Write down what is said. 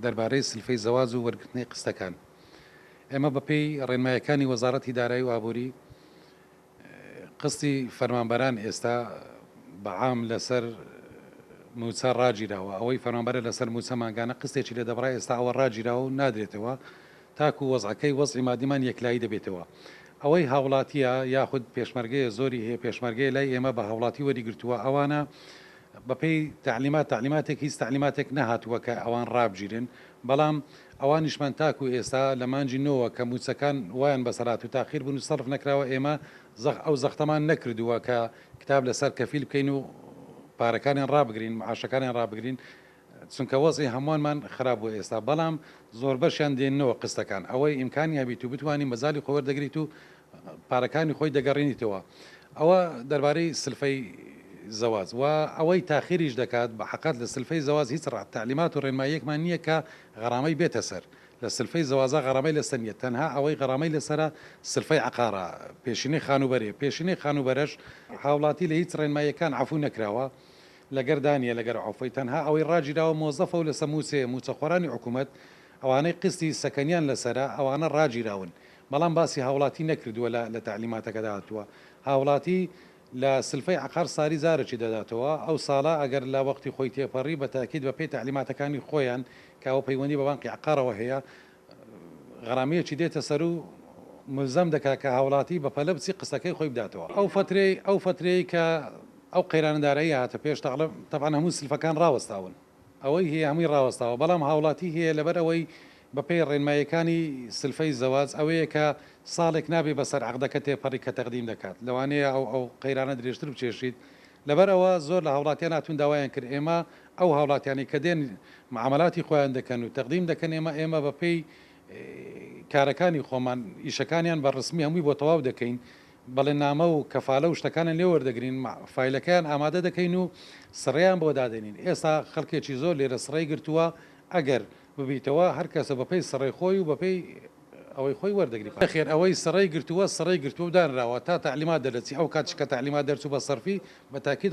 دەربارەی سلفەی زەواز و وەرگرتنی قستەکان. ئێمە بەپێی ڕێنمایەکانی وەزارەتی دارایی و ئابووری قستی فەرمانبەران ئێستا بەعام لەسەر موچە ڕاگیراوە، ئەوەی فەرمانبەرە لەسەر موچە ماگانە قستێکی لێ دەبڕای ئێستا ئەوە ڕاگیراوە و نادرێتەوە تاکو وەزعەکەی وەزعی مادیمان یەکلایی دەبێتەوە. ئەوەی هاوڵاتیە یاخود پێشمەرگەیە زۆری هەیە پێشمەرگەی لای ئێمە بە هاوڵاتی وەریگرتووە ئەوانە بەپێی تعلیماتێک هیچ تعلیماتێک نەهاتووە کە ئەوان ڕابگیرن، بەڵام ئەوانیشمان تاکو ئێستا لە مانجی نۆوە کە موچەکان وایان بەسەرات و تاخیر بوون و سەرف نەکراوە ئێمە ئەو زەختەمان نەکردووە کە کتاب لەسەر کەفیل بکەین و پارەکانیان ڕابگرین معاشەکانیان ڕابگرین، چونکە وەزعی هەمووانمان خراپ بوو ئێستا، بەڵام زۆر بەشیان دێننەوە قستەکان ئەوەی ئیمکانی هەبیت و بتوانانی مەزالی خۆ وەردەگریت و پارەکانی خۆی دەگەڕێنیتەوە. ئەوە دەربارەی سلفەی زەواز و ئەوەی تاخیریش دەکات بە حقات لە سلفەی زەواز هیچ تعلیمات و ڕێنماییەکمان نییە کە غەرامەی بێتە سەر. لە سلفەی زەوازە غەرامەی لەسەر نیە، تەنها ئەوەی غەرامەی لەسرە سلفەی عقارە، پێشینەی خانوبەرێ، پێشینەی خانوبەرەش هاوڵاتی لە هیچ ڕێنماییەکان عەفو نەکراوە لەگەر دانیە لەگەر عەفوی، تەنها ئەوەی ڕاگیراوە مۆزەفە و لەسەر موچەخۆرانی حکوومەت ئەوانەی قستی سەکەنیان لەسرە ئەوانە ڕاگیراون، بەڵام باسی هاوڵاتی نەکردووە لە تعلیماتەکە داهاتووە. هاوڵاتی لە سلفەی عقار ساری زارێکی دەداتەوە، ئەو ساڵە ئەگەر لە وەختی خۆی تێپەڕی بە تاکید بە پێی تعلیماتەکانی خۆیان کاوە پەیوەندی بە بانقی عقارەوە هەیە غەرامەیەکی دێتە سەر و ملزەم دەکات کە هاوڵاتی بە پەلە بچی قسەکەی خۆی بداتەوە. ئەو فترەی کە ئەو قەیرانەدارایی هاتە پێش تەبعاً هەموو سلفەکان ڕاوەستاون، ئەوەی هەیە هەمووی ڕاوەستاوە، بەڵام هاوڵاتی هەیە لەبەر ئەوەی بەپێی ڕێنمایەکانی سلفەی زەواز ئەوەیە کە ساڵێک نابێ بەسەر عەقدەکە تێپەڕی کە تەقدیم دەکات، لەوانەیە ئەو قەیرانە درێژتر بچێشیت. لەبەر ئەوە زۆر لە هاوڵاتیان هاتوون داوایان کرد ئێمە ئەو هاوڵاتیانی کە دێن معاملاتی خۆیان دەکەن و تەقدیم دەکەن ئێمە بەپێی کارەکانی خۆمان ئیشەکانیان بە ڕسمی هەمووی بۆ تەواو دەکەین، بەڵێ نامە و کەفالە و شتەکانیان لێ وەردەگرین، فایلەکەیان ئامادە دەکەین و سڕیان بۆ دادێنین. ئێستا خەڵکێکی زۆر لێرە سڕێی گرتووە، ئەگەر ببیتەوە هەر کەسە بەپێی سڕێی خۆی و بەپێی ئەوەی خۆی وەردەگری خێر ئەوەی سڕێی گرتووە و دانراوە تا تعلیمات دەرەچی ئەو کاتیش کە تعلیمات دەرچوو بە سەرفی بە تاکید